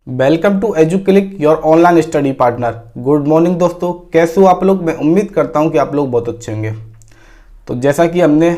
Welcome to Educlick your online study partner. Good morning दोस्तों, कैसे हो आप लोग। मैं उम्मीद करता हूं कि आप लोग बहुत अच्छे होंगे। तो जैसा कि हमने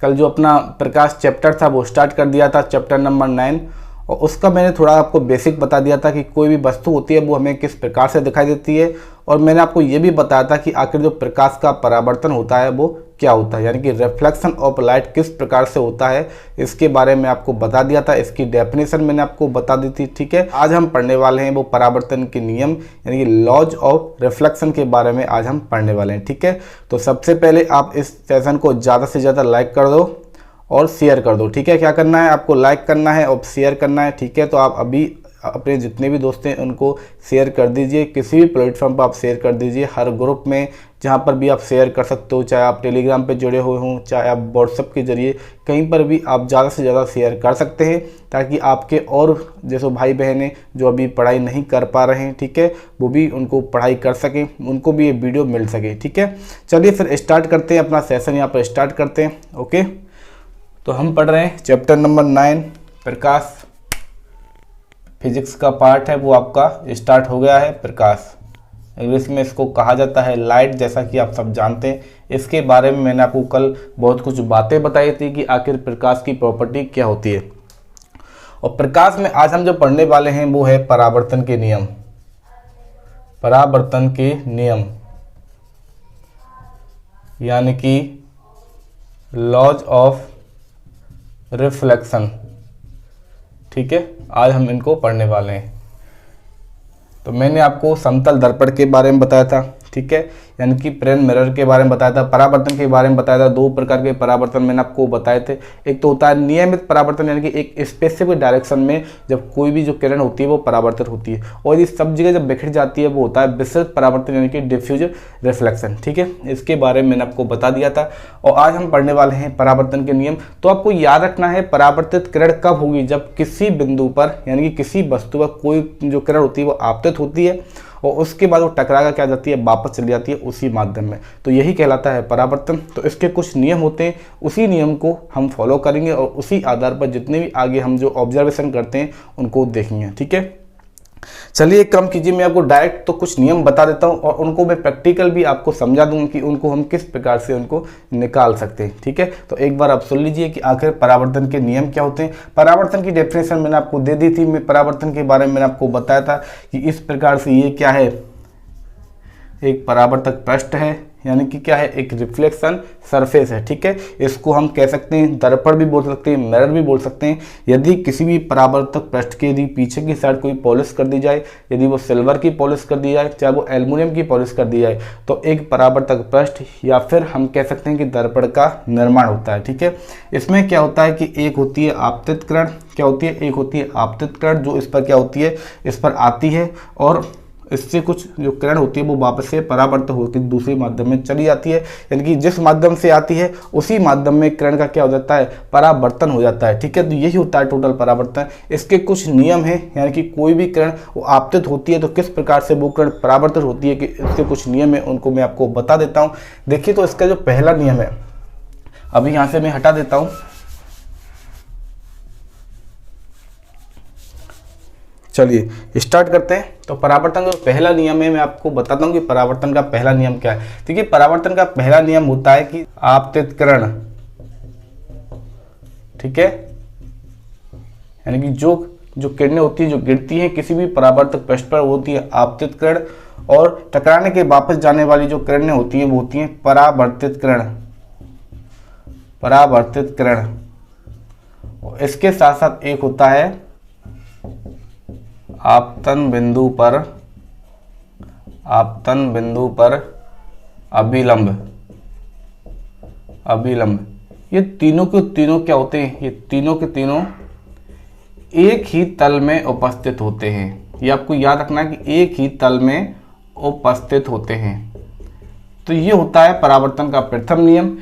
कल जो अपना प्रकाश चैप्टर था वो स्टार्ट कर दिया था, चैप्टर नंबर 9, और उसका मैंने थोड़ा आपको बेसिक बता दिया था कि कोई भी वस्तु होती है वो हमें किस प्रकार से दिखाई देती है। और मैंने आपको ये भी बताया था कि आखिर जो प्रकाश का परावर्तन होता है वो क्या होता है, यानी कि रिफ्लेक्शन ऑफ लाइट किस प्रकार से होता है, इसके बारे में आपको बता दिया था। इसकी डेफिनेशन मैंने आपको बता दी थी। ठीक है, आज हम पढ़ने वाले हैं वो परावर्तन के नियम यानी कि लॉज ऑफ रिफ्लेक्शन के बारे में आज हम पढ़ने वाले हैं। ठीक है, तो सबसे पहले आप इस सेशन को ज़्यादा से ज़्यादा लाइक कर दो और शेयर कर दो। ठीक है, क्या करना है, आपको लाइक करना है और शेयर करना है। ठीक है, तो आप अभी अपने जितने भी दोस्त हैं उनको शेयर कर दीजिए, किसी भी प्लेटफॉर्म पर आप शेयर कर दीजिए, हर ग्रुप में जहाँ पर भी आप शेयर कर सकते हो, चाहे आप टेलीग्राम पे जुड़े हुए हों, चाहे आप व्हाट्सएप के जरिए कहीं पर भी आप ज़्यादा से ज़्यादा शेयर कर सकते हैं, ताकि आपके और जैसे भाई बहनें जो अभी पढ़ाई नहीं कर पा रहे हैं, ठीक है, वो भी उनको पढ़ाई कर सकें, उनको भी ये वीडियो मिल सके। ठीक है, चलिए फिर स्टार्ट करते हैं, अपना सेशन यहाँ पर स्टार्ट करते हैं। ओके, तो हम पढ़ रहे हैं चैप्टर नंबर 9, प्रकाश फिजिक्स का पार्ट है वो आपका स्टार्ट हो गया है। प्रकाश इंग्लिश में इसको कहा जाता है लाइट, जैसा कि आप सब जानते हैं। इसके बारे में मैंने आपको कल बहुत कुछ बातें बताई थी कि आखिर प्रकाश की प्रॉपर्टी क्या होती है। और प्रकाश में आज हम जो पढ़ने वाले हैं वो है परावर्तन के नियम। परावर्तन के नियम यानी कि लॉज ऑफ रिफ्लेक्शन। ठीक है, आज हम इनको पढ़ने वाले हैं। तो मैंने आपको समतल दर्पण के बारे में बताया था, ठीक है, यानी कि प्लेन मिरर के बारे में बताया था, परावर्तन के बारे में बताया था। दो प्रकार के परावर्तन मैंने आपको बताए थे। एक तो होता है नियमित परावर्तन, यानी कि एक स्पेसिफिक डायरेक्शन में जब कोई भी जो किरण होती है वो परावर्तित होती है, और ये सब जगह जब बिखर जाती है वो होता है विस्तृत परावर्तन, यानी कि डिफ्यूज रिफ्लेक्शन। ठीक है, इसके बारे में मैंने आपको बता दिया था। और आज हम पढ़ने वाले हैं परावर्तन के नियम। तो आपको याद रखना है परावर्तित किरण कब होगी, जब किसी बिंदु पर यानी कि किसी वस्तु पर कोई जो किरण होती है वो आपतित होती है और उसके बाद वो टकरा कर क्या जाती है, वापस चली जाती है उसी माध्यम में। तो यही कहलाता है परावर्तन। तो इसके कुछ नियम होते हैं, उसी नियम को हम फॉलो करेंगे और उसी आधार पर जितने भी आगे हम जो ऑब्जर्वेशन करते हैं उनको देखेंगे। ठीक है, चलिए एक काम कीजिए, मैं आपको डायरेक्ट तो कुछ नियम बता देता हूं और उनको मैं प्रैक्टिकल भी आपको समझा दूंगा कि उनको हम किस प्रकार से उनको निकाल सकते हैं। ठीक है, तो एक बार आप सुन लीजिए कि आखिर परावर्तन के नियम क्या होते हैं। परावर्तन की डेफिनेशन मैंने आपको दे दी थी। मैं परावर्तन के बारे में मैंने आपको बताया था कि इस प्रकार से ये क्या है, एक परावर्तक पृष्ठ है, यानी कि क्या है, एक रिफ्लेक्शन सरफेस है। ठीक है, इसको हम कह सकते हैं दर्पण भी बोल सकते हैं, मिरर भी बोल सकते हैं। यदि किसी भी परावर्तक पृष्ठ के यदि पीछे की साइड कोई पॉलिश कर दी जाए, यदि वो सिल्वर की पॉलिश कर दी जाए, चाहे वो एल्युमिनियम की पॉलिश कर दी जाए, तो एक परावर्तक पृष्ठ या फिर हम कह सकते हैं कि दर्पण का निर्माण होता है। ठीक है, इसमें क्या होता है कि एक होती है आपतित किरण, क्या होती है, एक होती है आपतित किरण जो इस पर क्या होती है, इस पर आती है और इससे कुछ जो किरण होती है वो वापस से परावर्तित होकर दूसरे माध्यम में चली जाती है, यानी कि जिस माध्यम से आती है उसी माध्यम में किरण का क्या हो जाता है, परावर्तन हो जाता है। ठीक है, तो यही होता है टोटल परावर्तन। इसके कुछ नियम हैं, यानी कि कोई भी किरण वो आपतित होती है तो किस प्रकार से वो किरण परावर्तित होती है, कि इसके कुछ नियम है, उनको मैं आपको बता देता हूँ। देखिए, तो इसका जो पहला नियम है, अभी यहाँ से मैं हटा देता हूँ। चलिए स्टार्ट करते हैं। तो परावर्तन का पहला नियम है, मैं आपको बताता हूं कि परावर्तन का पहला नियम क्या है। देखिए, परावर्तन का पहला नियम होता है कि आपतित किरण, ठीक है, यानी कि जो किरणें होती है जो गिरती हैं किसी भी परावर्तक पृष्ठ पर, वो होती है आपतित किरण, और टकराने के वापस जाने वाली जो किरणें होती हैं वो होती हैं परावर्तित किरण। परावर्तित किरण, इसके साथ साथ एक होता है आपतन बिंदु पर अभिलंब। ये तीनों के तीनों क्या होते हैं, ये तीनों के तीनों एक ही तल में उपस्थित होते हैं। ये आपको याद रखना है कि एक ही तल में उपस्थित होते हैं। तो ये होता है परावर्तन का प्रथम नियम।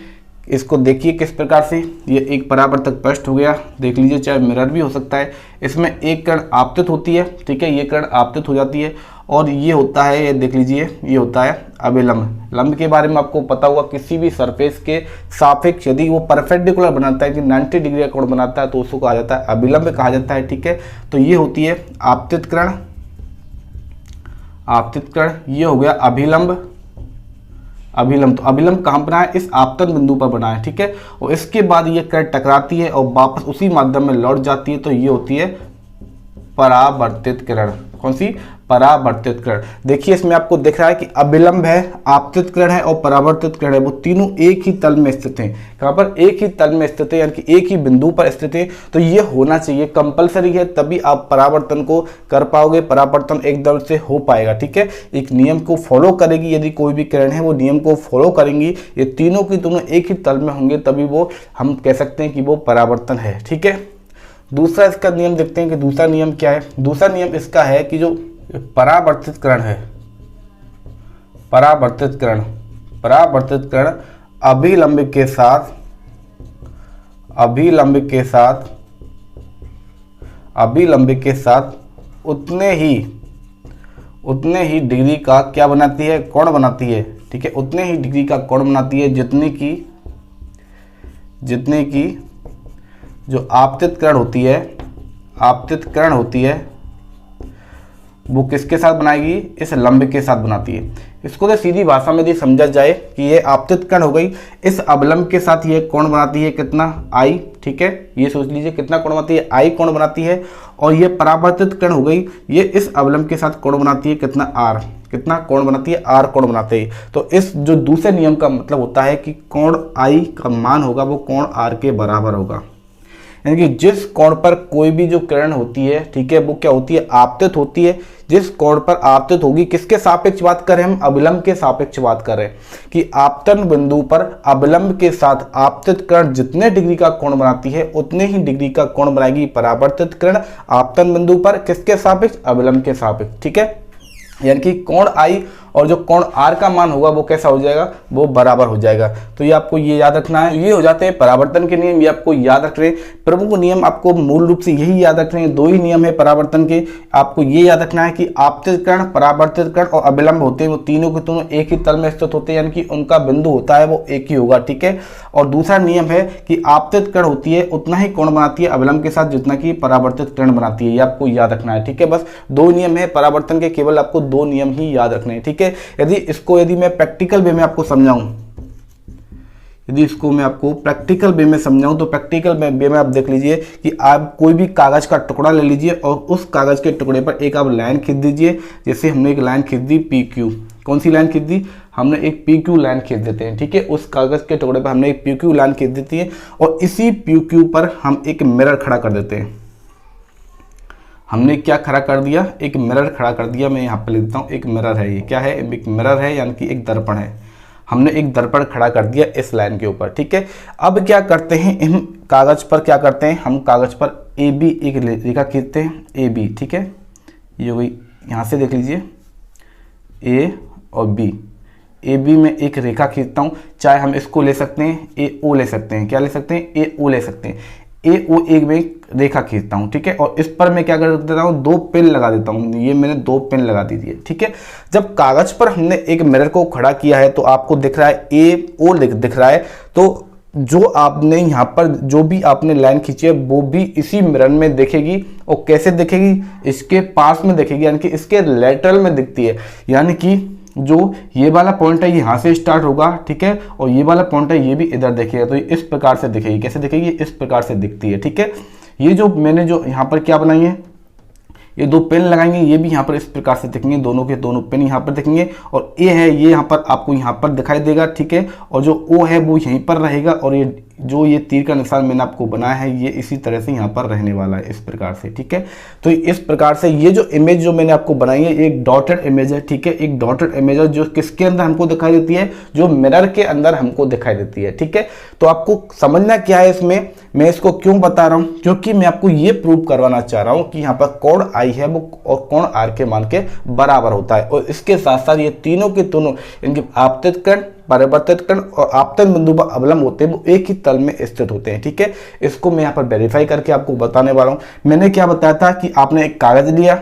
इसको देखिए किस प्रकार से, ये एक परावर्तक पृष्ठ हो गया, देख लीजिए, चाहे मिरर भी हो सकता है। इसमें एक किरण आपतित होती है, ठीक है, ये किरण आपतित हो जाती है और ये होता है, ये देख लीजिए, ये होता है अभिलंब। लंब के बारे में आपको पता होगा, किसी भी सरफेस के सापेक्ष यदि वो परपेंडिकुलर बनाता है कि 90 डिग्री का कोण बनाता है तो उसको कहा जाता है अभिलंब कहा जाता है। ठीक है, तो ये होती है आपतित किरण, आपतित किरण। ये हो गया अभिलंब, अभिलंब। तो अभिलंब कहाँ बना है? इस आपतन बिंदु पर बना है। ठीक है, और इसके बाद ये किरण टकराती है और वापस उसी माध्यम में लौट जाती है, तो ये होती है परावर्तित किरण। कौन सी? परावर्तित किरण। देखिए इसमें आपको दिख रहा है कि अभिलंब है, आपतित किरण है और परावर्तित किरण है, वो तीनों एक ही तल में स्थित हैं। कहाँ पर? एक ही तल में स्थित है, यानी कि एक ही बिंदु पर स्थित है। तो ये होना चाहिए, कंपलसरी है, तभी आप परावर्तन को कर पाओगे, परावर्तन एकदम से हो पाएगा। ठीक है, एक नियम को फॉलो करेगी, यदि कोई भी किरण है वो नियम को फॉलो करेंगी, ये तीनों की तीनों एक ही तल में होंगे, तभी वो हम कह सकते हैं कि वो परावर्तन है। ठीक है, दूसरा इसका नियम देखते हैं कि दूसरा नियम क्या है। दूसरा नियम इसका है कि जो परावर्तित किरण है, परावर्तित किरण, परावर्तित किरण अभिलंब के साथ, अभिलंब के साथ, अभिलंब के साथ उतने ही डिग्री का क्या बनाती है? कोण बनाती है। ठीक है, उतने ही डिग्री का कोण बनाती है जितने की जो आपतित किरण होती है, आपतित किरण होती है, वो किसके साथ बनाएगी? इस लंब के साथ बनाती है। इसको तो सीधी भाषा में यदि समझा जाए कि ये आपतित किरण हो गई, इस अवलंब के साथ ये कोण बनाती है कितना? I। ठीक है, ये सोच लीजिए कितना कोण बनाती है? I कोण बनाती है। और ये परावर्तित किरण हो गई, ये इस अवलंब के साथ कोण बनाती है कितना? R। कितना कोण बनाती है? R कोण बनाते हैं। तो इस जो दूसरे नियम का मतलब होता है कि कोण I का मान होगा वो कोण R के बराबर होगा। यानी कि जिस कोण पर कोई भी जो किरण होती है, ठीक है, वो क्या होती है? आपतित होती है। जिस कोण पर आपतित होगी, किसके सापेक्ष बात कर रहे हैं हम? अभिलंब के सापेक्ष बात कर रहे हैं कि आपतन बिंदु पर अभिलंब के साथ आपतित किरण जितने डिग्री का कोण बनाती है उतने ही डिग्री का कोण बनाएगी परावर्तित किरण आपतन बिंदु पर, किसके सापेक्ष? अभिलंब के सापेक्ष। ठीक है, यानी कि कोण I और जो कोण R का मान होगा वो कैसा हो जाएगा? वो बराबर हो जाएगा। तो ये आपको ये याद रखना है। ये हो जाते हैं परावर्तन के नियम, ये आपको याद रख रहे हैं। प्रमुख नियम आपको मूल रूप से यही याद रखने हैं, दो ही नियम है परावर्तन के। आपको ये याद रखना है कि आपतित किरण, परावर्तित किरण और अभिलंब होते हैं, वो तीनों के तीनों एक ही तल में स्थित होते हैं, यानी कि उनका बिंदु होता है वो एक ही होगा। ठीक है, और दूसरा नियम है कि आपतित किरण होती है उतना ही कोण बनाती है अभिलंब के साथ जितना कि परावर्तित किरण बनाती है। ये आपको याद रखना है। ठीक है, बस दो नियम है परावर्तन के, केवल आपको दो नियम ही याद रखने हैं। ठीक है, यदि मैं प्रैक्टिकल वे में आपको समझाऊं, यदि इसको मैं आपको प्रैक्टिकल वे में समझाऊं, तो प्रैक्टिकल वे में आप देख लीजिए कि आप कोई भी कागज का टुकड़ा ले लीजिए और उस कागज के टुकड़े पर एक आप लाइन खींच दीजिए। जैसे हमने एक लाइन खींच दी PQ। कौन सी लाइन खींच दी? हमने एक PQ लाइन खींच देते हैं। ठीक है, उस कागज के टुकड़े पर हमने एक PQ लाइन खींच देती है और इसी PQ पर हम एक मिरर खड़ा कर देते हैं। हमने क्या खड़ा कर दिया? एक मिरर खड़ा कर दिया। मैं यहाँ पर लिख देता हूँ, एक मिरर है। ये क्या है? एक मिरर है, यानी कि एक दर्पण है। हमने एक दर्पण खड़ा कर दिया इस लाइन के ऊपर। ठीक है, अब क्या करते हैं, इन कागज पर क्या करते हैं हम? कागज पर AB एक रेखा खींचते हैं, AB। ठीक है, ये हो गई, यहाँ से देख लीजिए A और B। AB में एक रेखा खींचता हूँ, चाहे हम इसको ले सकते हैं AO ले सकते हैं। क्या ले सकते हैं? AO ले सकते हैं। AO में रेखा खींचता हूँ। ठीक है, और इस पर मैं क्या कर देता हूँ? दो पेन लगा देता हूँ। ये मैंने दो पेन लगा दी है। ठीक है, जब कागज पर हमने एक मिरर को खड़ा किया है तो आपको दिख रहा है AO दिख रहा है। तो जो आपने यहाँ पर जो भी आपने लाइन खींची है वो भी इसी मिरर में दिखेगी। और कैसे दिखेगी? इसके पास में दिखेगी, यानी कि इसके लेटरल में दिखती है। यानी कि जो ये वाला पॉइंट है यहाँ से स्टार्ट होगा। ठीक है, और ये वाला पॉइंट है ये भी इधर दिखेगा। तो ये इस प्रकार से दिखेगी। कैसे दिखेगी? इस प्रकार से दिखती है। ठीक है, ये जो मैंने जो यहाँ पर क्या बनाई है, ये दो पेन लगाएंगे, ये भी यहाँ पर इस प्रकार से दिखेंगे। दोनों के दोनों पेन यहाँ पर दिखेंगे। और A है ये यहाँ पर आपको यहाँ पर दिखाई देगा। ठीक है, और जो O है वो यहीं पर रहेगा। और ये जो ये तीर का निशान मैंने आपको बनाया है ये इसी तरह से यहाँ पर रहने वाला है, इस प्रकार से। ठीक है, तो इस प्रकार से ये जो इमेज जो मैंने आपको बनाई है एक डॉटेड इमेज है। ठीक है, एक डॉटेड इमेज है जो किसके अंदर हमको दिखाई देती है? जो मिरर के अंदर हमको दिखाई देती है। ठीक है, तो आपको समझना क्या है इसमें, मैं इसको क्यों बता रहा हूँ? क्योंकि मैं आपको ये प्रूव करवाना चाह रहा हूँ कि यहाँ पर कोण I है वो और कोण R के मान के बराबर होता है। और इसके साथ साथ ये तीनों के दोनों, इनके आपतित किरण, परावर्तित किरण और आपतन बिंदु पर अवलंब होते हैं, वो एक ही तल में स्थित होते हैं। ठीक है, इसको मैं यहाँ पर वेरीफाई करके आपको बताने वाला हूँ। मैंने क्या बताया था कि आपने एक कागज लिया,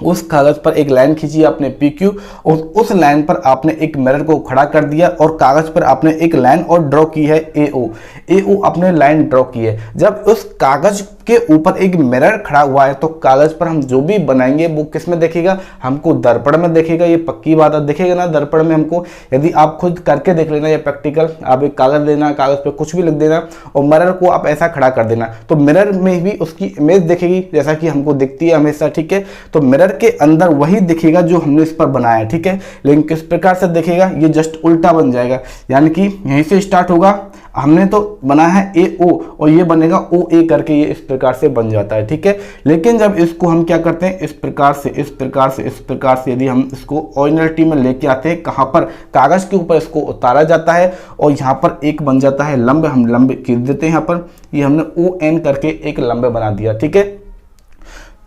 उस कागज पर एक लाइन खींची आपने PQ, और उस लाइन पर आपने एक मिरर को खड़ा कर दिया और कागज पर आपने एक लाइन और ड्रॉ की है AO आपने लाइन ड्रॉ की है। जब उस कागज के ऊपर एक मिरर खड़ा हुआ है तो कागज पर हम जो भी बनाएंगे वो किस में देखेगा, हमको दर्पण में देखेगा। ये पक्की बात है, देखेगा ना दर्पण में हमको। यदि आप खुद करके देख लेना ये प्रैक्टिकल, आप एक कागज लेना, कागज पे कुछ भी लिख देना और मिरर को आप ऐसा खड़ा कर देना, तो मिरर में भी उसकी इमेज दिखेगी जैसा कि हमको दिखती है हमेशा, ठीक है। तो मिरर के अंदर वही दिखेगा जो हमने इस पर बनाया, ठीक है। लेकिन किस प्रकार से दिखेगा, ये जस्ट उल्टा बन जाएगा, यानी कि यहीं से स्टार्ट होगा, हमने तो बनाया है AO और ये बनेगा OA करके, ये इस प्रकार से बन जाता है, ठीक है। लेकिन जब इसको हम क्या करते हैं, इस प्रकार से इस प्रकार से इस प्रकार से यदि हम इसको ओरिजिनलिटी में लेके आते हैं, कहाँ पर, कागज के ऊपर इसको उतारा जाता है और यहाँ पर एक बन जाता है लंब, हम लंब खींच देते हैं यहाँ पर, ये हमने ON करके एक लंब बना दिया, ठीक है।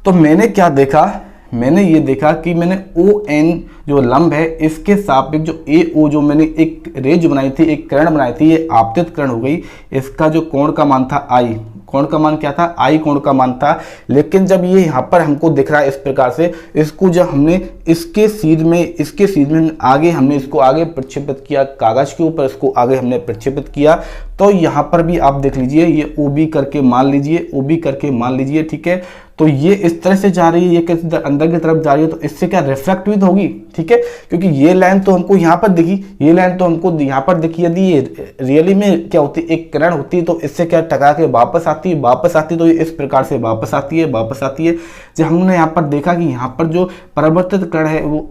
तो मैंने क्या देखा, मैंने ये देखा कि मैंने ON जो लंब है इसके सापेक्ष जो AO जो मैंने एक रेज बनाई थी, एक किरण बनाई थी, ये आपतित किरण हो गई। इसका जो कोण का मान था I, कोण का मान क्या था, I कोण का मान था। लेकिन जब ये यहाँ पर हमको दिख रहा है इस प्रकार से, इसको जब हमने इसके सीध में आगे हमने इसको आगे प्रक्षेपित किया कागज के ऊपर, इसको आगे हमने प्रक्षेपित किया, तो यहाँ पर भी आप देख लीजिए ये OB करके मान लीजिए, OB करके मान लीजिए, ठीक है। तो ये इस तरह से जा रही है, ये किस अंदर की तरफ जा रही है, तो इससे क्या रिफ्लेक्ट हुई होगी, ठीक है। क्योंकि ये लाइन तो हमको यहाँ पर दिखी, ये लाइन तो हमको यहाँ पर दिखी। यदि ये रियली में क्या होती, एक किरण होती तो इससे क्या टकरा के वापस आती तो ये इस प्रकार से वापस आती है। जब हमने यहाँ पर देखा कि यहाँ पर जो परावर्तित किरण है वो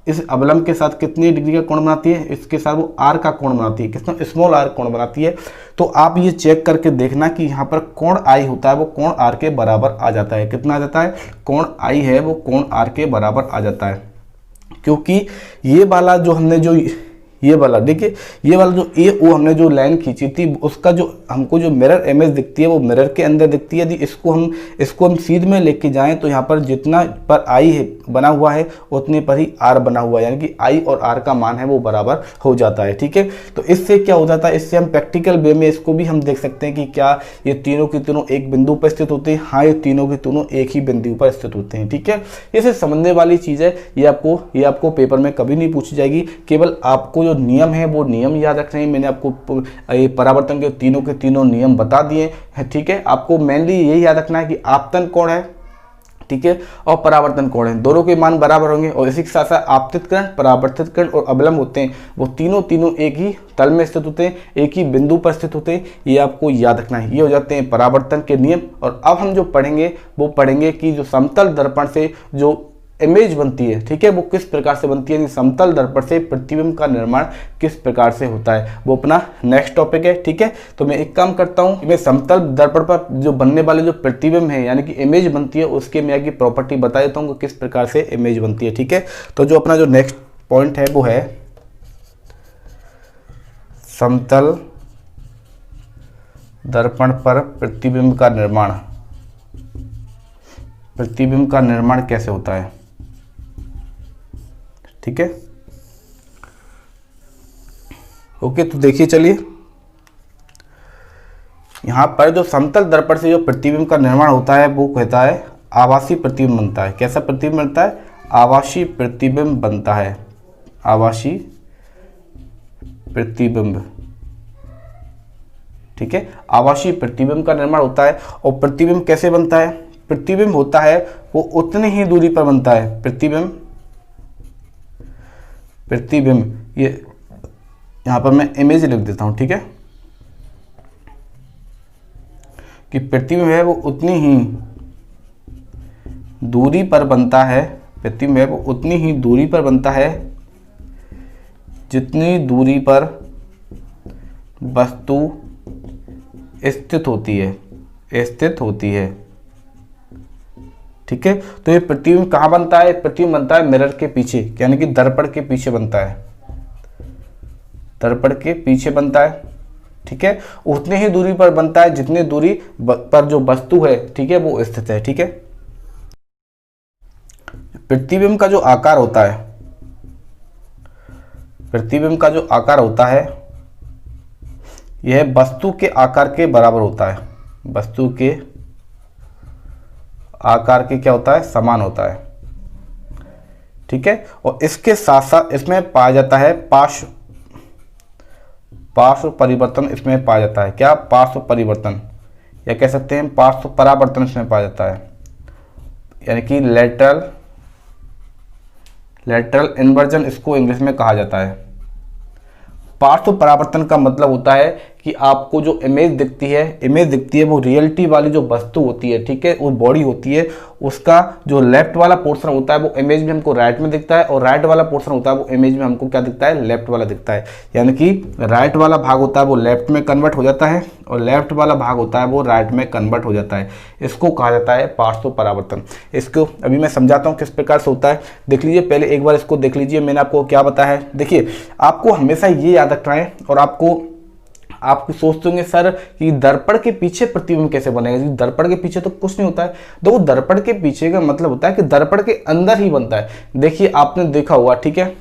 इस अवलंब के साथ कितनी डिग्री का कोण बनाती है, इसके साथ वो R का कोण बनाती है, कितना, स्मॉल r कोण बनाती है। तो आप ये चेक करके देखना कि यहाँ पर कोण I होता है वो कोण R के बराबर आ जाता है। कितना आ जाता है, कोण I है वो कोण R के बराबर आ जाता है। क्योंकि ये वाला जो हमने जो ये वाला देखिए, ये वाला जो AO हमने जो लाइन खींची थी उसका जो हमको जो मिरर इमेज दिखती है वो मिरर के अंदर दिखती है। यदि इसको हम सीध में लेके जाएं तो यहाँ पर जितना पर I है बना हुआ है उतने पर ही R बना हुआ है, यानी कि I और R का मान है वो बराबर हो जाता है, ठीक है। तो इससे क्या हो जाता है, इससे हम प्रैक्टिकल वे में इसको भी हम देख सकते हैं कि क्या ये तीनों के तीनों एक बिंदु पर स्थित होते हैं। हाँ, ये तीनों के तीनों एक ही बिंदु पर स्थित होते हैं, ठीक है। इसे समझने वाली चीज़ है, ये आपको पेपर में कभी नहीं पूछी जाएगी। केवल आपको जो नियम है वो नियम याद रखने हैं। मैंने आपको परावर्तन के तीनों नियम बता दिए हैं, ठीक है। आपको मेनली यही याद रखना है कि आपतन कोण है, ठीक है, और परावर्तन कोण है, दोनों के मान बराबर होंगे। और इसी के साथ साथ आपतित किरण, परावर्तित किरण और अवलंब होते हैं वो तीनों एक ही तल में स्थित होते हैं, एक ही बिंदु पर स्थित होते हैं। ये आपको याद रखना है। ये हो जाते हैं परावर्तन के नियम। और अब हम जो पढ़ेंगे वो पढ़ेंगे कि जो समतल दर्पण से जो इमेज बनती है, ठीक है, वो किस प्रकार से बनती है, समतल दर्पण से प्रतिबिंब का निर्माण किस प्रकार से होता है, वो अपना नेक्स्ट टॉपिक है, ठीक है। तो मैं एक काम करता हूँ, मैं समतल दर्पण पर जो बनने वाले जो प्रतिबिंब है यानी कि इमेज बनती है उसके मैं की प्रॉपर्टी बता देता हूँ किस प्रकार से इमेज बनती है, ठीक है। तो जो अपना जो नेक्स्ट पॉइंट है वो है समतल दर्पण पर प्रतिबिंब का निर्माण। प्रतिबिंब का निर्माण कैसे होता है, ठीक है। ओके, तो देखिए, चलिए यहां पर जो समतल दर्पण से जो प्रतिबिंब का निर्माण होता है वो कहता है आभासी प्रतिबिंब बनता है। कैसा प्रतिबिंब बनता है, आभासी प्रतिबिंब बनता है, आभासी प्रतिबिंब, ठीक है। आभासी प्रतिबिंब का निर्माण होता है। और प्रतिबिंब कैसे बनता है, प्रतिबिंब होता है वो उतनी ही दूरी पर बनता है। प्रतिबिंब ये यहां पर मैं इमेज लिख देता हूं, ठीक है, कि प्रतिबिंब है वो उतनी ही दूरी पर बनता है, प्रतिबिंब है वो उतनी ही दूरी पर बनता है जितनी दूरी पर वस्तु स्थित होती है, ठीक है। तो ये प्रतिबिंब कहाँ बनता है, प्रतिबिंब बनता है मिरर के पीछे, यानी कि दर्पण के पीछे बनता है, दर्पण के पीछे बनता है, ठीक है। उतनी ही दूरी पर बनता है जितनी दूरी पर जो वस्तु है, ठीक है, वो स्थित है, ठीक है। प्रतिबिंब का जो आकार होता है, प्रतिबिंब का जो आकार होता है यह वस्तु के आकार के बराबर होता है, वस्तु के आकार के क्या होता है, समान होता है, ठीक है। और इसके साथ साथ इसमें पाया जाता है पार्श्व परिवर्तन, इसमें पाया जाता है क्या, पार्श्व परिवर्तन, या कह सकते हैं पार्श्व परावर्तन इसमें पाया जाता है, यानी कि लेटरल इन्वर्जन इसको इंग्लिश में कहा जाता है। पार्श्व परावर्तन का मतलब होता है कि आपको जो इमेज दिखती है वो रियलिटी वाली जो वस्तु होती है, ठीक है, वो बॉडी होती है, उसका जो लेफ्ट वाला पोर्शन होता है वो इमेज में हमको राइट में दिखता है, और राइट वाला पोर्शन होता है वो इमेज में हमको क्या दिखता है, लेफ्ट वाला दिखता है। यानी कि राइट वाला भाग होता है वो लेफ्ट में कन्वर्ट हो जाता है, और लेफ्ट वाला भाग होता है वो राइट में कन्वर्ट हो जाता है। इसको कहा जाता है पार्श्व परावर्तन। इसको अभी मैं समझाता हूँ किस प्रकार से होता है। देख लीजिए, पहले एक बार इसको देख लीजिए, मैंने आपको क्या बताया है। देखिए, आपको हमेशा ये याद रखना है, और आपको सोचते होंगे सर कि दर्पण के पीछे प्रतिबिंब कैसे बनेगा। दर्पण के पीछे तो कुछ नहीं होता है। देखो, दर्पण के पीछे का मतलब होता है कि दर्पण के अंदर ही बनता है। देखिए, आपने देखा हुआ, ठीक है,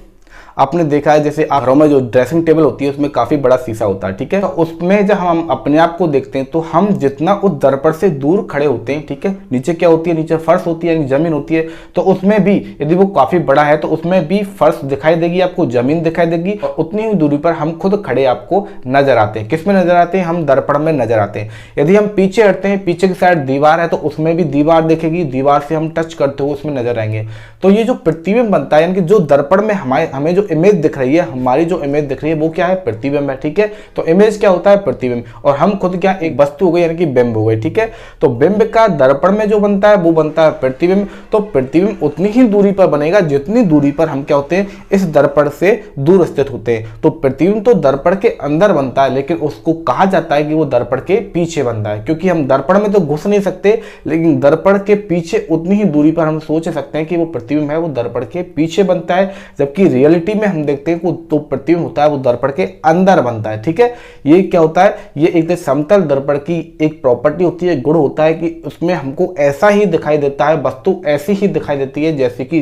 आपने देखा है जैसे घरों में जो ड्रेसिंग टेबल होती है उसमें काफी बड़ा शीशा होता है, ठीक है। तो उसमें जब हम अपने आप को देखते हैं तो हम जितना उस दर्पण से दूर खड़े होते हैं, ठीक है, नीचे क्या होती है, नीचे फर्श होती है, यानी जमीन होती है, तो उसमें भी यदि वो काफी बड़ा है तो उसमें भी फर्श दिखाई देगी आपको, जमीन दिखाई देगी, और उतनी ही दूरी पर हम खुद खड़े आपको नजर आते हैं। किसमें नजर आते हैं, हम दर्पण में नजर आते हैं। यदि हम पीछे हटते हैं, पीछे की साइड दीवार है तो उसमें भी दीवार दिखेगी, दीवार से हम टच करते हुए उसमें नजर आएंगे। तो ये जो प्रतिबिंब बनता है, यानी कि जो दर्पण में हमें जो इमेज दिख रही है, हमारी जो इमेज दिख रही है वो क्या है, प्रतिबिंब है, ठीक है। तो इमेज क्या होता है, प्रतिबिंब, और हम खुद क्या, एक वस्तु हो गई, यानी कि बिंब हो गई, ठीक है। तो बिंब का दर्पण में जो बनता है वो बनता है प्रतिबिंब। तो प्रतिबिंब उतनी ही दूरी पर बनेगा जितनी दूरी पर हम क्या होते हैं, इस दर्पण से दूर स्थित होते हैं। तो प्रतिबिंब तो दर्पण के अंदर बनता है, लेकिन उसको कहा जाता है कि वो दर्पण के पीछे बनता है, क्योंकि हम दर्पण में तो घुस नहीं सकते, लेकिन दर्पण के पीछे उतनी ही दूरी पर हम सोच सकते हैं कि वो प्रतिबिंब है, वो दर्पण के पीछे बनता है। जबकि रियलिटी में हम देखते हैं तो प्रतिबिंब होता है वो दर्पण के अंदर बनता है, ठीक है। ये क्या होता है, ये एक समतल दर्पण की एक प्रॉपर्टी होती है, गुण होता है कि उसमें हमको ऐसा ही दिखाई देता है, वस्तु ऐसी ही दिखाई देती है जैसे कि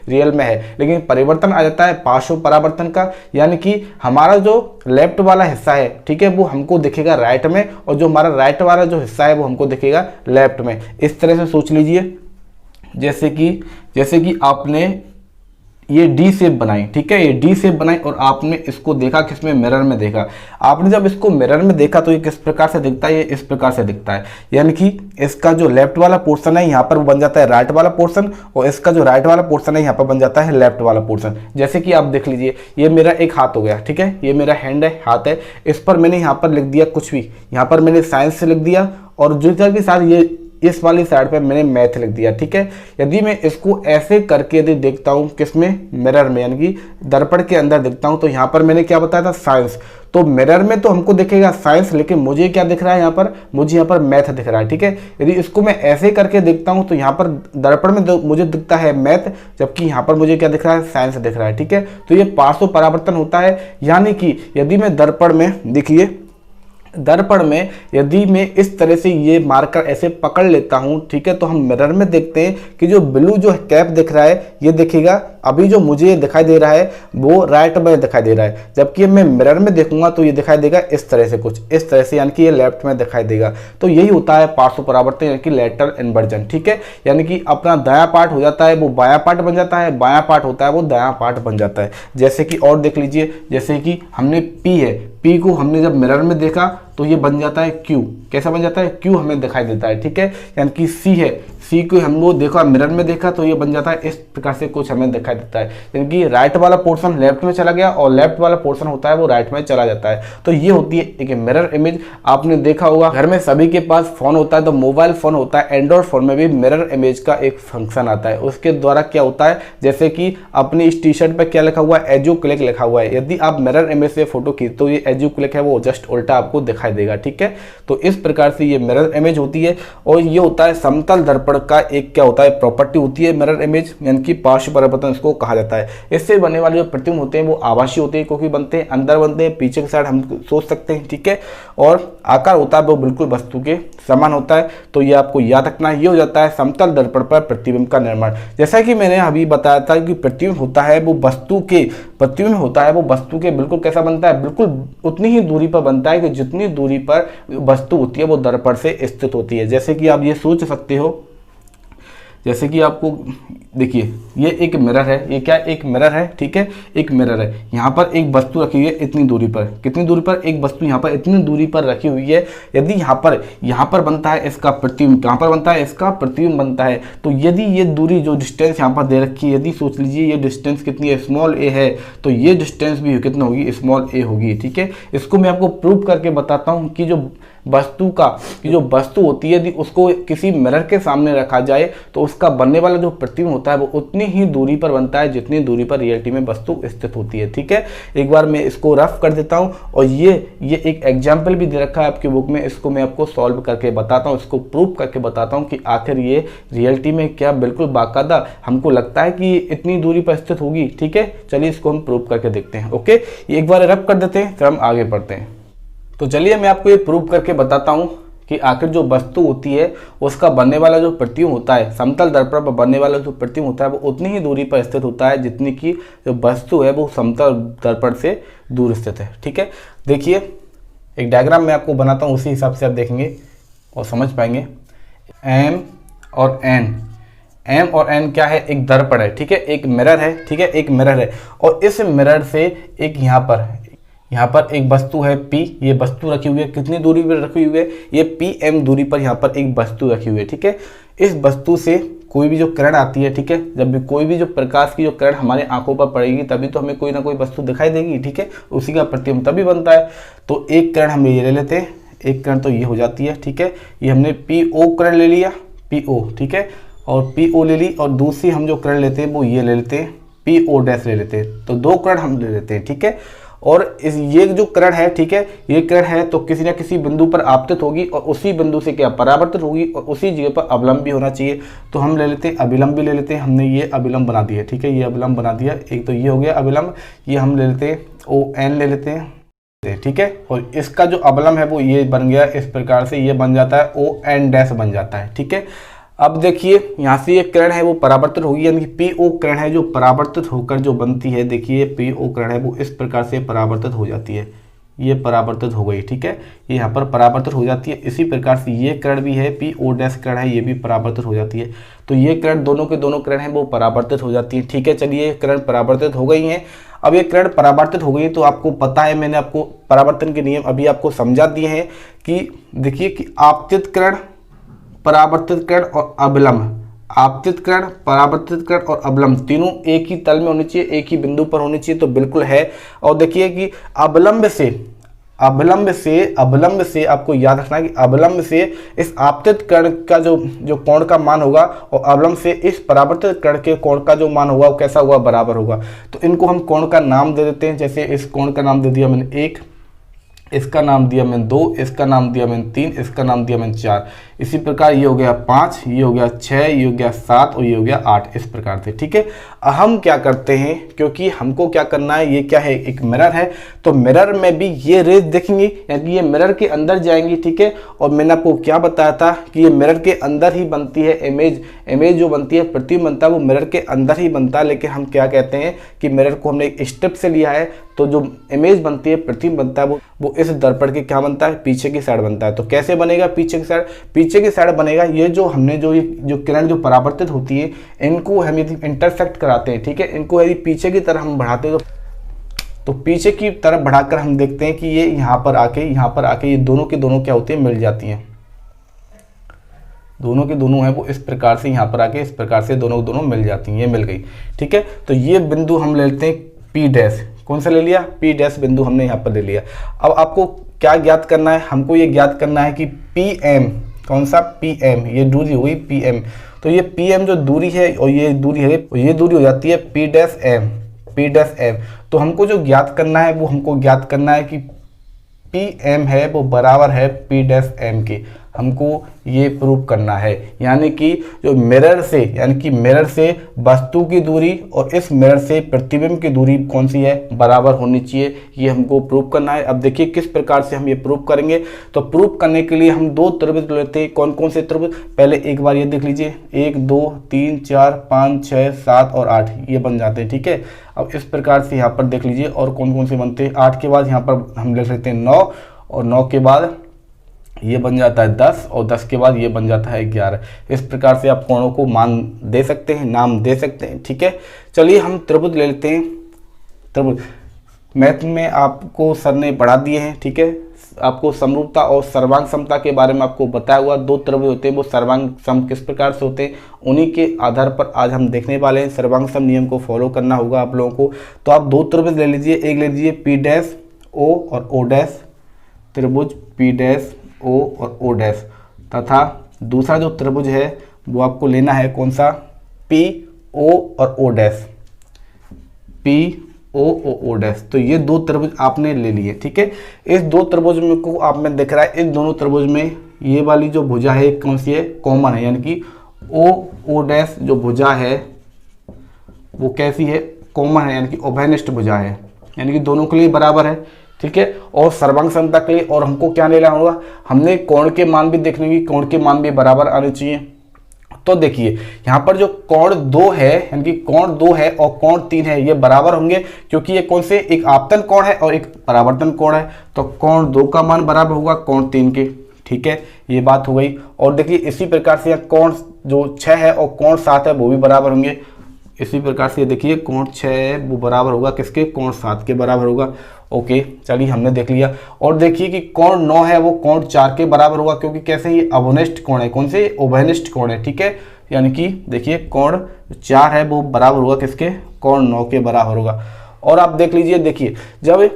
रियल में है। लेकिन परिवर्तन आ जाता है पार्श्व परावर्तन का, यानी कि हमारा जो लेफ्ट वाला हिस्सा है, ठीक है, वो हमको दिखेगा राइट में, और जो हमारा राइट वाला जो हिस्सा है वो हमको दिखेगा लेफ्ट में। इस तरह से सोच लीजिए, जैसे कि आपने ये डी शेप बनाई, ठीक है, ये डी शेप बनाई, और आपने इसको देखा किसमें, मिरर में देखा। आपने जब इसको मिरर में देखा तो ये किस प्रकार से दिखता है, ये इस प्रकार से दिखता है। यानी कि इसका जो लेफ्ट वाला पोर्शन है यहाँ पर वो बन जाता है राइट वाला पोर्शन, और इसका जो राइट वाला पोर्शन है यहाँ पर बन जाता है लेफ्ट वाला पोर्शन। जैसे कि आप देख लीजिए, ये मेरा एक हाथ हो गया, ठीक है, ये मेरा हैंड है, हाथ है, इस पर मैंने यहाँ पर लिख दिया कुछ भी, यहाँ पर मैंने साइंस से लिख दिया, और जो के साथ ये इस वाली साइड पे मैंने मैथ लिख दिया, ठीक है। यदि मैं इसको ऐसे करके यदि देखता हूँ किसमें, मिरर में, यानी कि दर्पण के अंदर देखता हूँ, तो यहाँ पर मैंने क्या बताया था, साइंस। तो मिरर में तो हमको दिखेगा साइंस, लेकिन मुझे क्या दिख रहा है यहाँ पर, मुझे यहाँ पर मैथ दिख रहा है, ठीक है। यदि इसको मैं ऐसे करके देखता हूँ तो यहाँ पर दर्पण में मुझे दिखता है मैथ, जबकि यहाँ पर मुझे क्या दिख रहा है, साइंस दिख रहा है, ठीक है। तो ये पार्श्व परावर्तन होता है। यानी कि यदि मैं दर्पण में, देखिए, दर्पण में यदि मैं इस तरह से ये मार्कर ऐसे पकड़ लेता हूं, ठीक है, तो हम मिरर में देखते हैं कि जो ब्लू जो कैप दिख रहा है ये दिखेगा, अभी जो मुझे दिखाई दे रहा है वो राइट में दिखाई दे रहा है, जबकि मैं मिरर में देखूंगा तो ये दिखाई देगा इस तरह से, कुछ इस तरह से, यानी कि ये लेफ्ट में दिखाई देगा। तो यही होता है पार्श्व परावर्तन, यानी कि लेटरल इन्वर्जन, ठीक है। यानी कि अपना दायां पार्ट हो जाता है वो बायां पार्ट बन जाता है, बायां पार्ट होता है वो दायां पार्ट बन जाता है। जैसे कि और देख लीजिए, जैसे कि हमने पी है, पी को हमने जब मिरर में देखा तो ये बन जाता है क्यू। कैसा बन जाता है, क्यू हमें दिखाई देता है, ठीक है। यानी कि सी है, सी को हम लोग देखा मिरर में देखा तो ये बन जाता है इस प्रकार से, कुछ हमें दिखाई देता है। यानी कि राइट वाला पोर्शन लेफ्ट में चला गया और लेफ्ट वाला पोर्शन होता है वो राइट में चला जाता है। तो ये होती है एक मिरर इमेज। आपने देखा होगा घर में सभी के पास फोन होता है, तो मोबाइल फोन होता है, एंड्रॉइड फोन में भी मिरर इमेज का एक फंक्शन आता है। उसके द्वारा क्या होता है, जैसे कि अपनी इस टी शर्ट पर क्या लिखा हुआ है, एजू क्लिक लिखा हुआ है, यदि आप मिरर इमेज से फोटो खींच तो ये एजू क्लिक है वो जस्ट उल्टा आपको दिखाई देगा, ठीक है। तो इस प्रकार से ये मिरर इमेज होती है। और ये होता है समतल दर्पण का एक क्या होता है, प्रॉपर्टी होती है मिरर इमेज, यानी कि पार्श्व परावर्तन इसको कहा जाता है। इससे बनने वाले जो प्रतिबिंब होते हैं वो आभासी होते हैं, क्योंकि बनते हैं अंदर, बनते हैं पीछे की साइड, हम सोच सकते हैं, ठीक है। और आकार होता है वो बिल्कुल वस्तु के समान होता है। तो ये आपको याद रखना है। ये हो जाता है समतल दर्पण पर प्रतिबिंब का निर्माण। जैसा कि मैंने अभी बताया था कि प्रतिबिंब होता है वो वस्तु के, प्रतिबिंब होता है वो वस्तु के बिल्कुल कैसा बनता है, बिल्कुल उतनी ही दूरी पर बनता है कि जितनी दूरी पर वस्तु होती है वो दर्पण से स्थित होती है। जैसे कि आप ये सोच सकते हो, जैसे कि आपको देखिए, ये एक मिरर है, ये क्या एक मिरर है, ठीक है, एक मिरर है। यहाँ पर एक वस्तु रखी हुई है इतनी दूरी पर, कितनी दूरी पर, एक वस्तु यहाँ पर इतनी दूरी पर रखी हुई है। यदि यहाँ पर बनता है इसका प्रतिबिंब, कहाँ पर बनता है, इसका प्रतिबिंब बनता है। तो यदि ये दूरी जो डिस्टेंस यहाँ पर दे रखी है, यदि सोच लीजिए ये डिस्टेंस कितनी है, स्मॉल ए है, तो ये डिस्टेंस भी कितना होगी, स्मॉल ए होगी, ठीक है। इसको मैं आपको प्रूव करके बताता हूँ कि जो वस्तु होती है, यदि उसको किसी मिरर के सामने रखा जाए तो उसका बनने वाला जो प्रतिबिंब होता है वो उतनी ही दूरी पर बनता है जितनी दूरी पर रियलिटी में वस्तु स्थित होती है, ठीक है। एक बार मैं इसको रफ कर देता हूँ, और ये एक एग्जाम्पल भी दे रखा है आपकी बुक में, इसको मैं आपको सॉल्व करके बताता हूँ, इसको प्रूव करके बताता हूँ कि आखिर ये रियलिटी में क्या बिल्कुल बाकायदा हमको लगता है कि इतनी दूरी पर स्थित होगी, ठीक है। चलिए इसको हम प्रूव करके देखते हैं। ओके, ये एक बार रफ कर देते हैं, फिर हम आगे बढ़ते हैं। तो चलिए मैं आपको ये प्रूव करके बताता हूँ कि आखिर जो वस्तु होती है उसका बनने वाला जो प्रतिबिंब होता है, समतल दर्पण पर बनने वाला जो प्रतिबिंब होता है वो उतनी ही दूरी पर स्थित होता है जितनी की जो वस्तु है वो समतल दर्पण से दूर स्थित है, ठीक है। देखिए एक डायग्राम मैं आपको बनाता हूँ, उसी हिसाब से आप देखेंगे और समझ पाएंगे। एम और एन क्या है, एक दर्पण है, ठीक है, एक मिरर है, ठीक है, एक मिरर है। और इस मिरर से एक यहाँ पर एक वस्तु है P, ये वस्तु रखी हुई है, कितनी दूरी पर रखी हुई है, ये PM दूरी पर यहाँ पर एक वस्तु रखी हुई है, ठीक है। इस वस्तु से कोई भी जो किरण आती है, ठीक है, जब भी कोई भी जो प्रकाश की जो किरण हमारे आंखों पर पड़ेगी तभी तो हमें कोई ना कोई वस्तु दिखाई देगी, ठीक है, उसी का प्रतिबिंब तभी बनता है। तो एक किरण हम ये ले लेते हैं, एक किरण तो ये हो जाती है, ठीक है, ये हमने PO किरण ले लिया, PO, ठीक है, और PO ले ली, और दूसरी हम जो किरण लेते हैं वो ये ले लेते हैं, PO' ले लेते हैं। तो दो किरण हम ले लेते हैं, ठीक है। और ये जो किरण है, ठीक है, ये किरण है तो किसी ना किसी बिंदु पर आपतित होगी और उसी बिंदु से क्या परावर्तित होगी, और उसी जगह पर अवलंब भी होना चाहिए। तो हम ले लेते हैं अभिलंब भी ले लेते हैं, हमने ये अभिलंब बना दिया, ठीक है, ये अभिलंब बना दिया। एक तो ये हो गया अभिलंब, ये हम ले लेते हैं ON ले लेते हैं, ठीक है। और इसका जो अवलंब है वो ये बन गया, इस प्रकार से ये बन जाता है ON' बन जाता है, ठीक है। अब देखिए यहाँ से एक किरण है वो परावर्तित होगी, यानी कि PO किरण है जो परावर्तित होकर जो बनती है, देखिए PO किरण है वो इस प्रकार से परावर्तित हो जाती है, ये परावर्तित हो गई, ठीक है, ये यहाँ पर परावर्तित हो जाती है। इसी प्रकार से ये किरण भी है, PO' किरण है, ये भी परावर्तित हो जाती है। तो ये किरण दोनों के दोनों किरण है वो परावर्तित हो जाती है, ठीक है। चलिए किरण परावर्तित हो गई हैं। अब ये किरण परावर्तित हो गई तो आपको पता है, मैंने आपको परावर्तन के नियम अभी आपको समझा दिए हैं कि देखिए कि आपतित किरण, परावर्तित किरण और अभिलंब, आपतित किरण, परावर्तित किरण और अवलंब तीनों एक ही तल में होनी चाहिए, एक ही बिंदु पर होनी चाहिए, तो बिल्कुल है। और देखिए कि अवलंब से आपको याद रखना है कि अवलंब से इस आपतित किरण का जो कोण का मान होगा और अवलंब से इस परावर्तित किरण के कोण का जो मान होगा वो कैसा होगा, बराबर होगा। तो इनको हम कोण का नाम दे देते हैं। जैसे इस कोण का नाम दे दिया मैंने 1, इसका नाम दिया मैंने 2, इसका नाम दिया मैंने 3, इसका नाम दिया मैंने 4। इसी प्रकार ये हो गया 5, ये हो गया 6, ये हो गया 7 और ये हो गया 8, इस प्रकार से, ठीक है। हम क्या करते हैं, क्योंकि हमको क्या करना है, ये क्या है, एक मिरर है, तो मिरर में भी ये रेज देखेंगी, यानी ये मिरर के अंदर जाएंगी, ठीक है। और मैंने आपको क्या बताया था कि ये मिरर के अंदर ही बनती है इमेज जो बनती है, प्रतिबिंब बनता है वो मिरर के अंदर ही बनता है। लेकिन हम क्या कहते हैं कि मिरर को हमने एक स्टेप से लिया है, तो जो इमेज बनती है, प्रतिबिंब बनता है वो इस दर्पण के क्या बनता है, पीछे की साइड बनता है। तो कैसे बनेगा पीछे की साइड बनेगा, ये जो हमने जो किरण जो परावर्तित होती है इनको हम यदि इंटरसेक्ट कराते हैं, ठीक है, इनको यदि पीछे की तरफ हम बढ़ाते हैं तो पीछे की तरफ बढ़ाकर हम देखते हैं कि ये यहाँ पर आके ये दोनों के दोनों क्या होती है, मिल जाती हैं। दोनों के दोनों है वो इस प्रकार से यहाँ पर आके इस प्रकार से दोनों मिल जाती हैं, ये मिल गई, ठीक है। तो ये बिंदु हम ले लेते हैं P', कौन सा ले लिया, P' बिंदु हमने यहाँ पर ले लिया। अब आपको क्या ज्ञात करना है, हमको ये ज्ञात करना है कि PM, कौन सा PM, ये दूरी हुई PM। तो ये PM जो दूरी है और ये दूरी है, ये दूरी हो जाती है P'। तो हमको जो ज्ञात करना है वो हमको ज्ञात करना है कि PM है वो बराबर है P' के, हमको ये प्रूव करना है। यानी कि जो मिरर से वस्तु की दूरी और इस मिरर से प्रतिबिंब की दूरी कौन सी है, बराबर होनी चाहिए, ये हमको प्रूव करना है। अब देखिए किस प्रकार से हम ये प्रूव करेंगे। तो प्रूव करने के लिए हम दो त्रिभुज लेते हैं। कौन कौन से त्रिभुज, पहले एक बार ये देख लीजिए, 1 2 3 4 5 6 7 और 8 ये बन जाते हैं, ठीक है। अब इस प्रकार से यहाँ पर देख लीजिए और कौन कौन से बनते हैं। 8 के बाद यहाँ पर हम लिख लेते हैं 9 और 9 के बाद ये बन जाता है 10 और 10 के बाद ये बन जाता है 11। इस प्रकार से आप कोणों को मान दे सकते हैं, नाम दे सकते हैं। ठीक है, चलिए हम त्रिभुज ले लेते हैं। त्रिभुज मैथ में आपको सर ने पढ़ा दिए हैं। ठीक है, आपको समरूपता और सर्वांग समता के बारे में आपको बताया हुआ। दो त्रिभुज होते हैं, वो सर्वांग सम किस प्रकार से होते हैं, उन्हीं के आधार पर आज हम देखने वाले हैं। सर्वांग सम नियम को फॉलो करना होगा आप लोगों को। तो आप दो त्रिभुज ले लीजिए, एक ले लीजिए पी डैश ओ और ओ डैश, त्रिभुज पी डैश ओ और ओ डैश, तथा दूसरा जो त्रिभुज है वो आपको लेना है कौन सा, पी ओ और O dash, P O O dash. तो ये दो त्रिभुज आपने ले लिए। ठीक है, इस दो त्रिभुज में को आप में दिख रहा है, इन दोनों त्रिभुज में ये वाली जो भुजा है कौन सी है, कॉमन है, यानी कि ओ डैश जो भुजा है वो कैसी है, कॉमन है, यानी कि उभयनिष्ठ भुजा है, यानी कि दोनों के लिए बराबर है। ठीक है, और सर्वांग समता के लिए और हमको क्या लेना होगा, हमने कोण के मान भी देखने की, कोण के मान भी बराबर आने चाहिए। तो देखिए यहाँ पर जो कोण 2 है, यानी कि कोण 2 है और कोण 3 है, ये बराबर होंगे, क्योंकि ये कौन से, एक आपतन कोण है और एक परावर्तन कोण है। तो कोण 2 का मान बराबर होगा कोण 3 के। ठीक है, ये बात हो गई। और देखिए इसी प्रकार से कोण जो 6 है और कोण 7 है वो भी बराबर होंगे। इसी प्रकार से देखिए कोण 6 है वो बराबर होगा किसके, कोण 7 के बराबर होगा। ओके, चलिए हमने देख लिया। और देखिए कि कोण 9 है वो कोण 4 के बराबर होगा, क्योंकि कैसे, ये अवनिष्ठ कोण है, कौन से, उभयनिष्ठ कोण है। ठीक है, यानी कि देखिए कोण 4 है वो बराबर होगा किसके, कोण 9 के बराबर होगा। और आप देख लीजिए, देखिए जब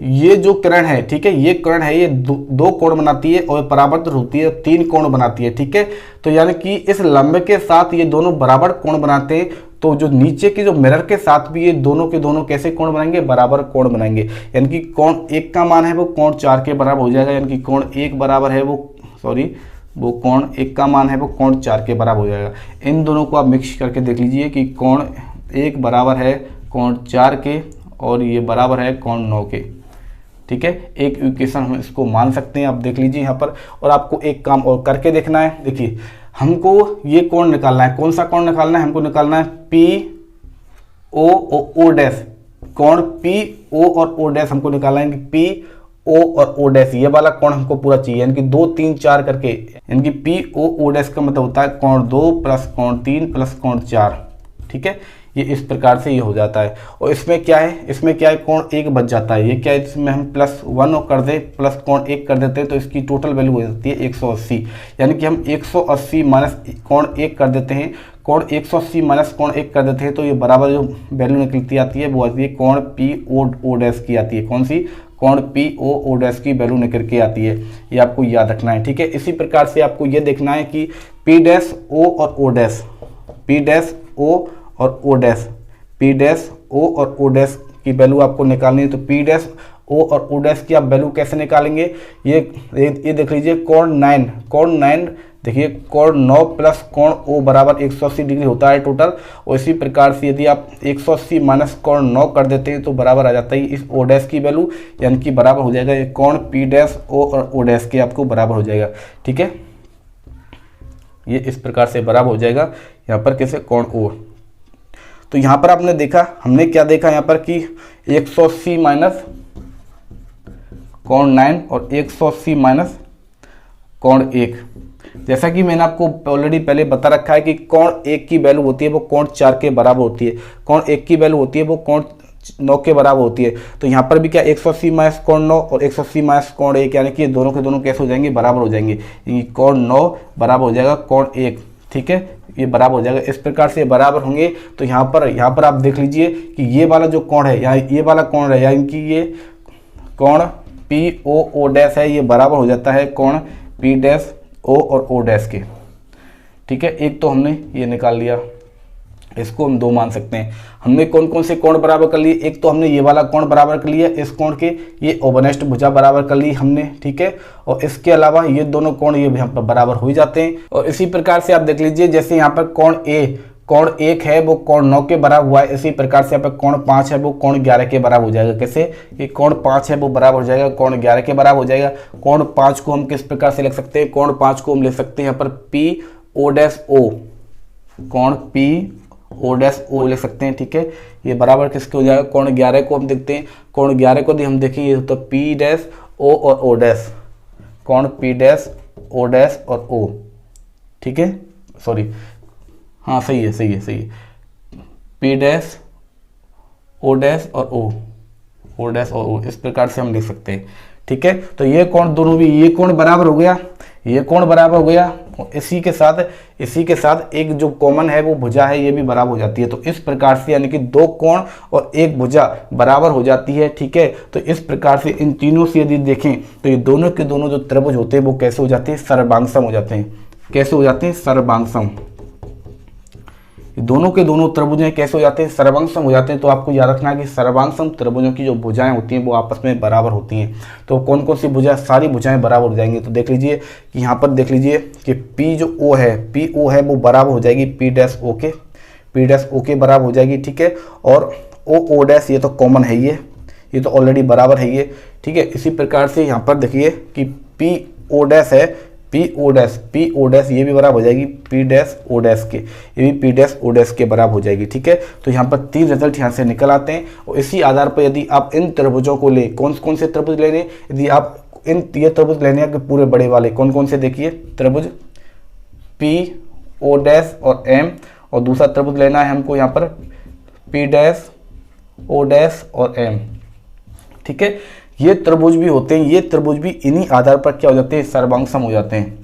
ये जो किरण है, ठीक है, ये किरण है, ये दो कोण बनाती है और परावर्तित होती है 3 कोण बनाती है। ठीक है, तो यानी कि इस लंब के साथ ये दोनों बराबर कोण बनाते हैं। तो जो नीचे के जो मिरर के साथ भी ये दोनों के दोनों कैसे कोण बनाएंगे, बराबर कोण बनाएंगे, यानी कि कोण 1 का मान है वो कोण 4 के बराबर हो जाएगा, यानी कि कोण 1 बराबर है वो कोण 1 का मान है वो कोण 4 के बराबर हो जाएगा। इन दोनों को आप मिक्स करके देख लीजिए कि कोण 1 बराबर है कोण 4 के और ये बराबर है कोण 9 के। ठीक है, एक इक्वेशन हम इसको मान सकते हैं, आप देख लीजिए यहाँ पर। और आपको एक काम और करके देखना है, देखिए हमको ये कोण निकालना है, कौन सा कोण निकालना है, हमको निकालना है पी ओ ओ डैश, कोण पी ओ और ओ डैश हमको निकालना है, पी ओ और ओ डैश, ये वाला कोण हमको पूरा चाहिए, यानी कि 2 3 4 करके, यानी कि पी ओ डैश का मतलब होता है कोण 2 प्लस कोण 3 प्लस कोण 4। ठीक है, ये इस प्रकार से ये हो जाता है। और इसमें क्या है, इसमें क्या है, कोण 1 बच जाता है, ये क्या है, इसमें हम +1 कर दें, प्लस कोण 1 कर देते हैं, तो इसकी टोटल वैल्यू हो जाती है 180, यानी कि हम 180 माइनस कोण 1 कर देते हैं, कोण 180 माइनस कोण 1 कर देते हैं, तो ये बराबर जो वैल्यू निकलती आती है वो आती है कोण पी ओ डैश की आती है, कौन सी, कोण पी ओ डैश की वैल्यू निकल के आती है। ये आपको याद रखना है। ठीक है, इसी प्रकार से आपको ये देखना है कि पी डैश ओ और O dash, P dash O और O dash, P dash O और ओ डैश की वैल्यू आपको निकालनी है। तो पी डैश ओ और ओ डैश की आप वैल्यू कैसे निकालेंगे, ये देख लीजिए, कोण 9 देखिए, कोण 9 प्लस कोण ओ बराबर 180 डिग्री होता है टोटल। और इसी प्रकार से यदि आप 180 माइनस कोण 9 कर देते हैं तो बराबर आ जाता है इस ओ डैश की वैल्यू, यानी कि बराबर हो जाएगा ये कोण पी डैश ओ और ओ डैश के आपको बराबर हो जाएगा। ठीक है, ये इस प्रकार से बराबर हो जाएगा यहाँ पर कैसे, कोण ओ। तो यहाँ पर आपने देखा, हमने क्या देखा यहाँ पर कि 180 माइनस कोण 9 और 180 माइनस कोण 1, जैसा कि मैंने आपको ऑलरेडी पहले बता रखा है कि कोण 1 की वैल्यू होती है वो कोण 4 के बराबर होती है, कोण 1 की वैल्यू होती है वो कोण 9 के बराबर होती है। तो यहाँ पर भी क्या 180 माइनस कोण 9 और 180 माइनस कोण 1, यानी कि दोनों के दोनों कैसे हो जाएंगे, बराबर हो जाएंगे, कोण 9 बराबर हो जाएगा कोण 1। ठीक है, ये बराबर हो जाएगा, इस प्रकार से बराबर होंगे। तो यहाँ पर आप देख लीजिए कि ये वाला जो कोण है, या ये वाला कोण है, यानी कि ये कोण पी ओ डैश है, ये बराबर हो जाता है कोण पी डैश ओ और ओ डैश के। ठीक है, एक तो हमने ये निकाल लिया, इसको हम 2 मान सकते हैं। हमने कौन कौन से कोण बराबर कर लिए, एक तो हमने ये वाला कोण बराबर कर लिया, इस कोण के ये उभयनिष्ठ भुजा बराबर कर ली हमने। ठीक है, और इसके अलावा ये दोनों कोण ये यहाँ पर बराबर हो ही जाते हैं। और इसी प्रकार से आप देख लीजिए, जैसे यहाँ पर कोण 1 है वो कोण 9 के बराबर हुआ है, इसी प्रकार से यहाँ पर कोण 5 है वो कोण 11 के बराबर हो जाएगा। कैसे, ये कोण 5 है वो बराबर हो जाएगा कोण 11 के बराबर हो जाएगा। कोण 5 को हम किस प्रकार से लिख सकते हैं, कोण 5 को हम लिख सकते हैं यहाँ पर पी ओ डैश ओ, कोण पी ओ डैश ओ लिख सकते हैं। ठीक है, ये बराबर किसके हो जाएगा, कोण 11 को हम देखते हैं, कोण 11 को हम देखें ये तो पी डैश ओ और ओ डैश, कोण पी डैश, ओ डैश और ओ, ठीक है, सॉरी, हाँ सही है, सही है, सही है, पी डैश, ओ डैश और ओ डैश और ओ, इस प्रकार से हम लिख सकते हैं, ठीक है। तो ये कोण दोनों भी, ये कोण बराबर हो गया, ये कोण बराबर हो गया, इसी के साथ एक जो कॉमन है वो भुजा है, ये भी बराबर हो जाती है। तो इस प्रकार से यानी कि दो कोण और एक भुजा बराबर हो जाती है, ठीक है। तो इस प्रकार से इन तीनों से यदि देखें तो ये दोनों के दोनों जो त्रिभुज होते हैं वो कैसे हो जाते हैं, सर्वांगसम हो जाते हैं। कैसे हो जाते हैं, सर्वांगसम। दोनों के दोनों त्रिभुज कैसे हो जाते हैं, सर्वांगसम हो जाते हैं। तो आपको याद रखना है कि सर्वांगसम त्रिभुजों की जो भुजाएं होती हैं वो आपस में बराबर होती हैं। तो कौन कौन सी भुजा, सारी भुजाएं बराबर हो जाएंगी। तो देख लीजिए कि यहाँ पर देख लीजिए कि पी जो ओ है, पी ओ है वो बराबर हो जाएगी पी डैश ओ के, पी डैश ओ के बराबर हो जाएगी, ठीक है। और ओ डैश ये तो कॉमन है, ये तो ऑलरेडी बराबर है ये, ठीक है। इसी प्रकार से यहाँ पर देखिए कि पी ओ डैश है, पी ओ डैश ये भी बराबर हो जाएगी पी डैश ओ डैश के, ये भी पी डैश ओ डैश के बराबर हो जाएगी, ठीक है। तो यहाँ पर 3 रिजल्ट यहाँ से निकल आते हैं। और इसी आधार पर यदि आप इन त्रिभुजों को ले, कौन कौन से त्रिभुज लेने, यदि आप ये त्रिभुज लेने हैं पूरे बड़े वाले, कौन कौन से देखिए, त्रिभुज पी ओ डैश और एम, और दूसरा त्रिभुज लेना है हमको यहाँ पर पी डैश ओ डैश और एम, ठीक है। ये त्रिभुज भी होते हैं, ये त्रिभुज भी इन्हीं आधार पर क्या हो जाते हैं, सर्वांगसम हो जाते हैं,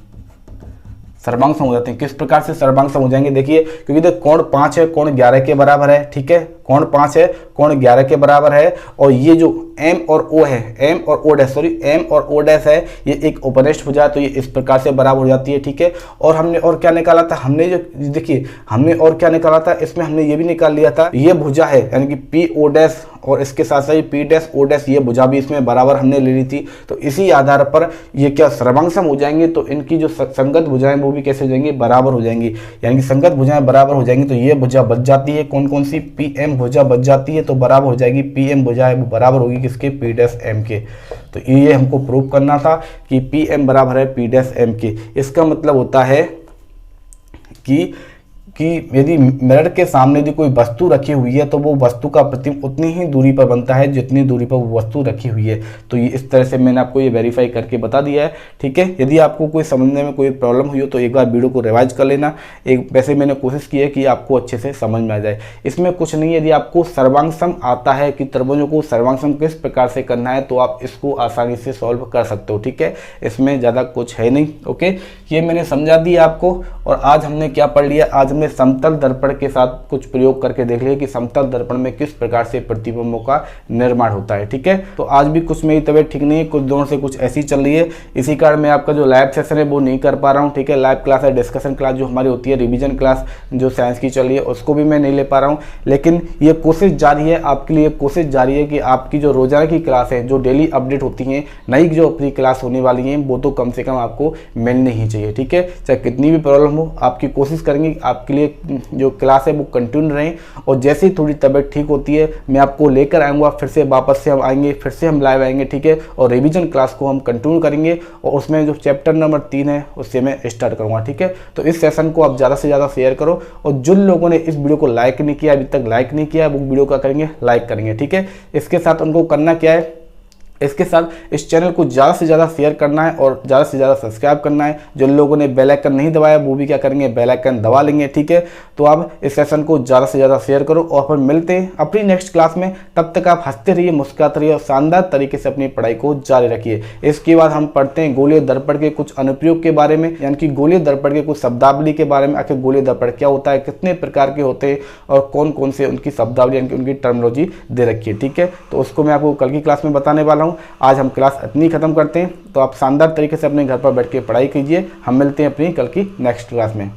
सर्वांगसम हो जाते हैं। किस प्रकार से सर्वांगसम हो जाएंगे, देखिए, क्योंकि देख कोण 5 है, कोण 11 के बराबर है, ठीक है, कोण 5 है, कोण 11 के बराबर है। और ये जो एम और ओ है, एम और ओ डैश, सॉरी एम और ओ डैश है, ये एक उपनिष्ठ भुजा है, तो ये इस प्रकार से बराबर हो जाती है, ठीक है। और हमने और क्या निकाला था, हमने जो देखिए हमने और क्या निकाला था, इसमें हमने ये भी निकाल लिया था, ये भुजा है यानी कि पी ओ डैश और इसके साथ साथ पी डैश ओ डैश, ये भुजा भी इसमें बराबर हमने ले ली थी। तो इसी आधार पर ये क्या सर्वांगसम हो जाएंगे। तो इनकी जो संगत भुजाएं वो भी कैसे हो जाएंगी, बराबर हो जाएंगी, यानी कि संगत भुजाएं बराबर हो जाएंगी। तो ये भुजा बच जाती है, कौन कौन सी, पी एम भुजा बच जाती है, तो बराबर हो जाएगी पी एम भुजा है वो बराबर होगी किसके, पी डैश एम के। तो ये हमको प्रूव करना था कि पी एम बराबर है पी डैश एम के। इसका मतलब होता है कि यदि मिरर के सामने यदि कोई वस्तु रखी हुई है तो वो वस्तु का प्रतिबिंब उतनी ही दूरी पर बनता है जितनी दूरी पर वो वस्तु रखी हुई है। तो ये इस तरह से मैंने आपको ये वेरीफाई करके बता दिया है, ठीक है। यदि आपको कोई समझने में कोई प्रॉब्लम हुई हो तो एक बार वीडियो को रिवाइज कर लेना। एक वैसे मैंने कोशिश की है कि आपको अच्छे से समझ में आ जाए। इसमें कुछ नहीं, यदि आपको सर्वांगसम आता है कि त्रिभुजों को सर्वांगसम किस प्रकार से करना है तो आप इसको आसानी से सॉल्व कर सकते हो, ठीक है। इसमें ज़्यादा कुछ है नहीं, ओके। ये मैंने समझा दिया आपको। और आज हमने क्या पढ़ लिया, आज हमने समतल दर्पण के साथ कुछ प्रयोग करके देख लिया कि समतल दर्पण में किस प्रकार से प्रतिबिंबों का निर्माण होता है, ठीक है। तो आज भी कुछ मेरी तबीयत ठीक नहीं है, कुछ दिनों से कुछ ऐसी चल रही है, इसी कारण मैं आपका जो लाइव सेशन है वो नहीं कर पा रहा हूँ, ठीक है। लाइव क्लास है, डिस्कशन क्लास जो हमारी होती है, रिविजन क्लास जो साइंस की चल रही है उसको भी मैं नहीं ले पा रहा हूँ। लेकिन ये कोशिश जारी है, आपके लिए कोशिश जारी है कि आपकी जो रोजाना की क्लास है, जो डेली अपडेट होती है, नई जो अपनी क्लास होने वाली है, वो तो कम से कम आपको मिलनी ही चाहिए, ठीक है। चाहे कितनी भी प्रॉब्लम हो, आपकी कोशिश करेंगे आपके लिए जो क्लास है वो कंटिन्यू रहें। और जैसे ही थोड़ी तबीयत ठीक होती है मैं आपको लेकर आऊँगा, फिर से वापस से हम आएंगे, फिर से हम लाइव आएंगे, ठीक है। और रिवीजन क्लास को हम कंटिन्यू करेंगे और उसमें जो चैप्टर नंबर 3 है उससे मैं स्टार्ट करूँगा, ठीक है। तो इस सेशन को आप ज़्यादा से ज़्यादा शेयर करो। और जिन लोगों ने इस वीडियो को लाइक नहीं किया, अभी तक लाइक नहीं किया, वो वीडियो का करेंगे, लाइक करेंगे, ठीक है। इसके साथ उनको करना क्या है, इसके साथ इस चैनल को ज़्यादा से ज़्यादा शेयर करना है और ज़्यादा से ज़्यादा सब्सक्राइब करना है। जिन लोगों ने बेल आइकन नहीं दबाया वो भी क्या करेंगे, बेल आइकन दबा लेंगे, ठीक है। तो आप इस सेशन को ज़्यादा से ज़्यादा शेयर करो और फिर मिलते हैं अपनी नेक्स्ट क्लास में। तब तक आप हंसते रहिए, मुस्कुराते रहिए और शानदार तरीके से अपनी पढ़ाई को जारी रखिए। इसके बाद हम पढ़ते हैं गोलीय दर्पण के कुछ अनुप्रयोग के बारे में, यानी कि गोलीय दर्पण के कुछ शब्दावली के बारे में। आखिर गोलीय दर्पण क्या होता है, कितने प्रकार के होते हैं और कौन कौन से उनकी शब्दावली यानी कि उनकी टर्मिनोलॉजी दे रखी है, ठीक है। तो उसको मैं आपको कल की क्लास में बताने वाला हूँ। आज हम इतनी खत्म करते हैं। तो आप शानदार तरीके से अपने घर पर बैठ के पढ़ाई कीजिए। हम मिलते हैं अपनी कल की नेक्स्ट क्लास में।